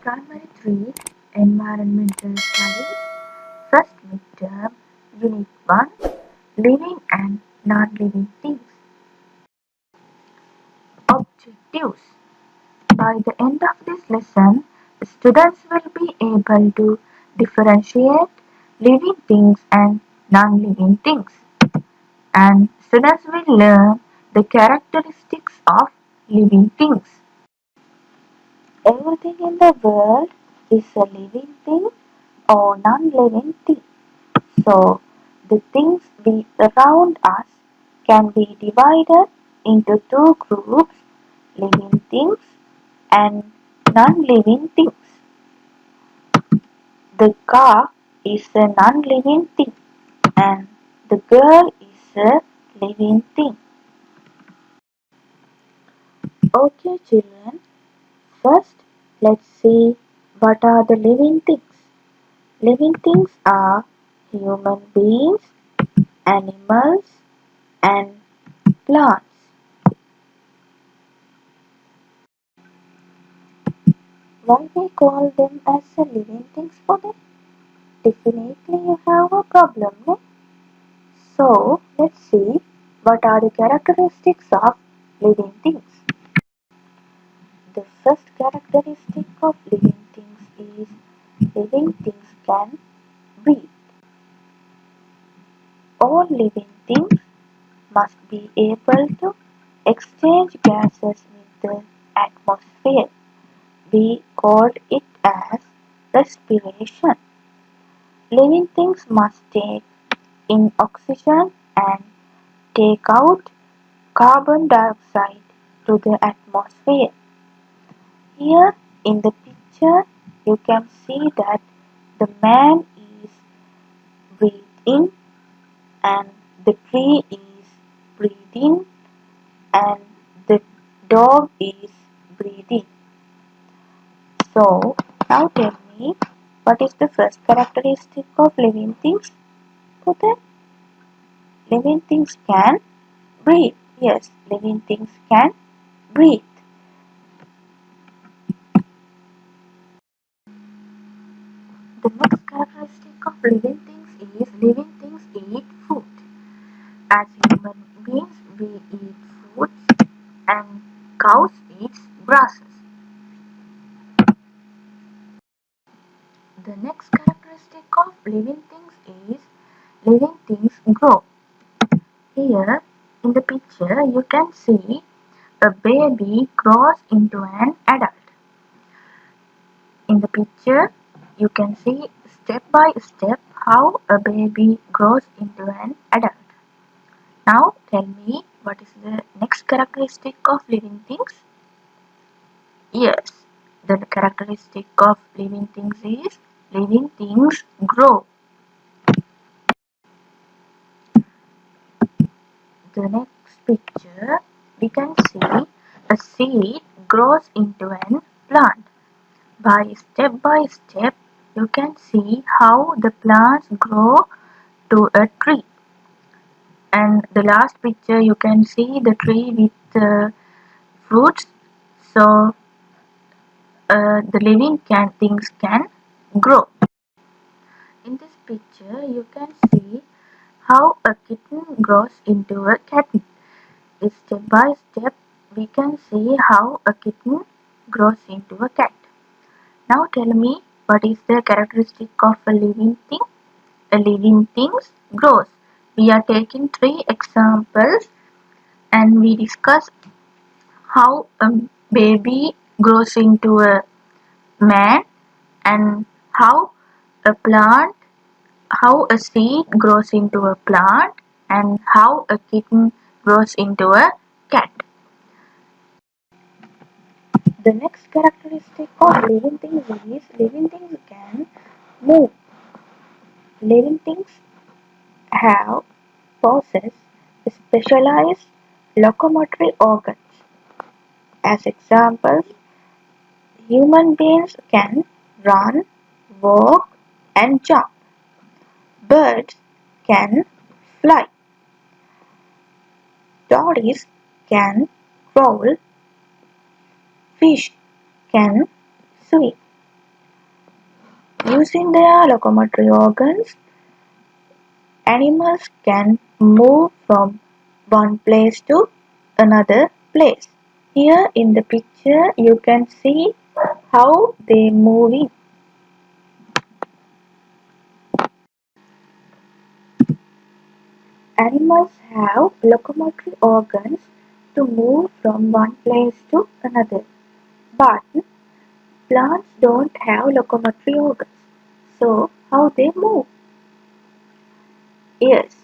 Primary 3 Environmental Studies First Midterm Unit 1 Living and Non-Living Things. Objectives. By the end of this lesson, students will be able to differentiate living things and non-living things, and students will learn the characteristics of living things. Everything in the world is a living thing or non-living thing. So, the things around us can be divided into two groups, living things and non-living things. The car is a non-living thing and the girl is a living thing. Okay children, first let's see what are the living things. Living things are human beings, animals and plants. Why we call them as a living things for them? Definitely you have a problem, no? So let's see what are the characteristics of living things. The first characteristic of living things is living things can breathe. All living things must be able to exchange gases with the atmosphere. We called it as respiration. Living things must take in oxygen and take out carbon dioxide to the atmosphere. Here in the picture you can see that the man is breathing and the tree is breathing and the dog is breathing. So now tell me, what is the first characteristic of living things? Put living things can breathe. Yes, living things can breathe. The next characteristic of living things is living things eat food. As human beings, we eat fruits and cows eat grasses. The next characteristic of living things is living things grow. Here in the picture you can see a baby grows into an adult. In the picture you can see step by step how a baby grows into an adult. Now tell me, what is the next characteristic of living things? Yes, the characteristic of living things is living things grow. The next picture we can see a seed grows into an plant. By step you can see how the plants grow to a tree. And the last picture you can see the tree with fruits. So the living things can grow. In this picture you can see how a kitten grows into a cat. Step by step we can see how a kitten grows into a cat. Now tell me, what is the characteristic of a living thing? A living thing grows. We are taking 3 examples and we discuss how a baby grows into a man and how a seed grows into a plant and how a kitten grows into a cat. The next characteristic of living things is living things can move. Living things have possess specialized locomotory organs. As examples, human beings can run, walk and jump. Birds can fly. Tortoise can crawl. Fish can swim. Using their locomotory organs, animals can move from one place to another place. Here in the picture you can see how they moving. Animals have locomotory organs to move from one place to another, but plants don't have locomotory organs. So how they move? Yes,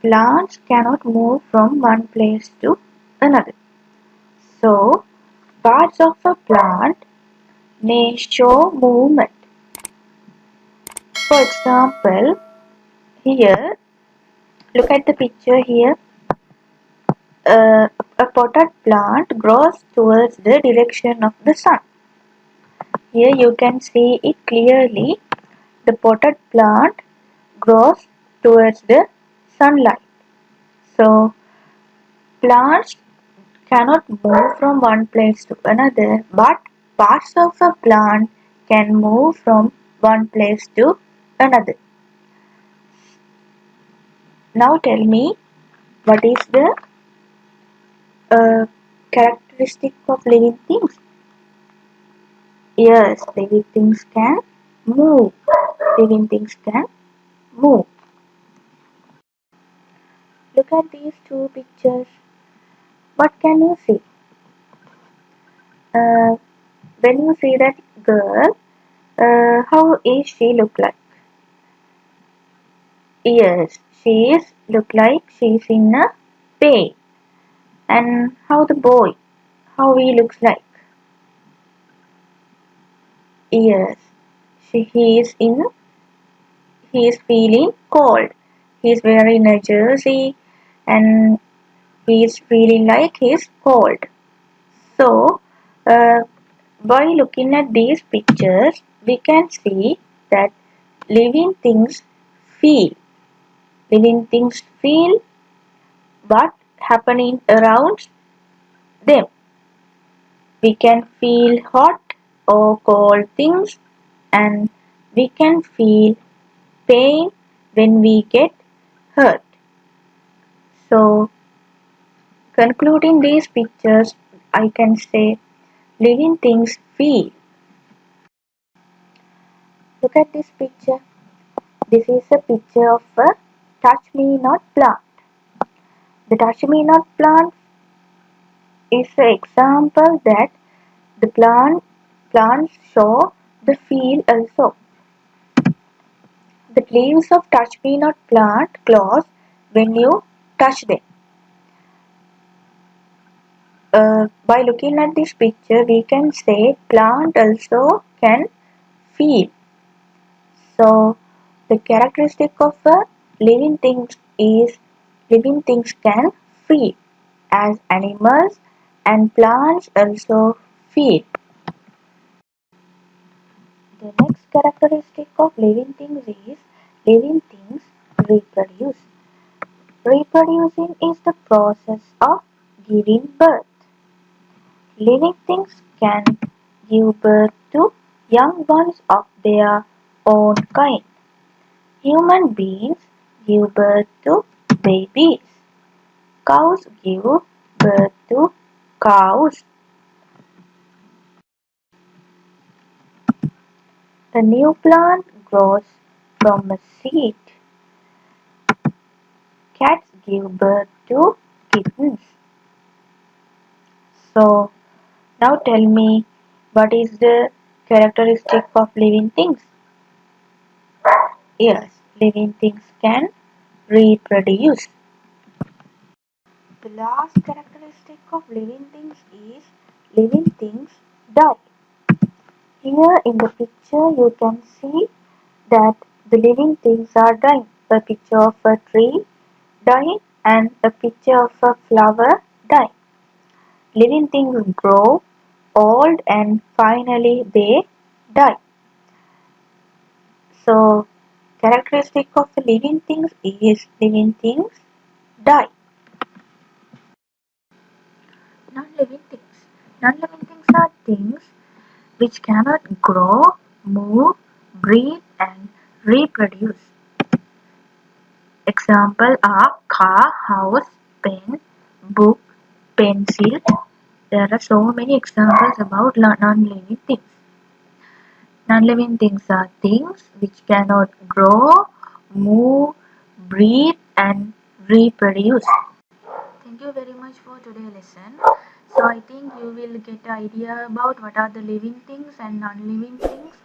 plants cannot move from one place to another. So parts of a plant may show movement. For example, here, look at the picture here. A potted plant grows towards the direction of the sun. Here you can see it clearly. The potted plant grows towards the sunlight. So plants cannot move from one place to another, but parts of a plant can move from one place to another. Now tell me, what is the characteristic of living things? Yes, living things can move. Living things can move. Look at these two pictures. What can you see? Uh, when you see that girl, how is she look like? Yes, she is look like she's in a pain. And how the boy, how he looks like? Yes, he is in. He is feeling cold. He is wearing a jersey, and he is feeling like he is cold. So, uh, by looking at these pictures, we can see that living things feel. Living things feel what happening around them. We can feel hot or cold things, and we can feel pain when we get hurt. So, concluding these pictures, I can say living things feel. Look at this picture. This is a picture of a touch me not plant. The touch me not plant is an example that the plants show the feel also. The leaves of touch me not plant close when you touch them. By looking at this picture, we can say plant also can feel. So the characteristic of a living things is living things can feel, as animals and plants also feel. The next characteristic of living things is living things reproduce. Reproducing is the process of giving birth. Living things can give birth to young ones of their own kind. Human beings give birth to babies. Cows give birth to cows. The new plant grows from a seed. Cats give birth to kittens. So, now tell me, what is the characteristic of living things? Yes, living things can reproduce. The last characteristic of living things is living things die. Here in the picture you can see that the living things are dying. A picture of a tree dying and a picture of a flower dying. Living things grow old and finally they die. So, characteristic of the living things is living things die. Non-living things. Non-living things are things which cannot grow, move, breathe and reproduce. Examples are car, house, pen, book, pencil. There are so many examples about non-living things. Non-living things are things which cannot grow, move, breathe and reproduce. Thank you very much for today's lesson. So I think you will get an idea about what are the living things and non-living things.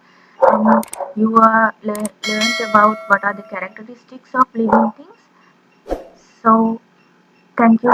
You learned about what are the characteristics of living things. So thank you.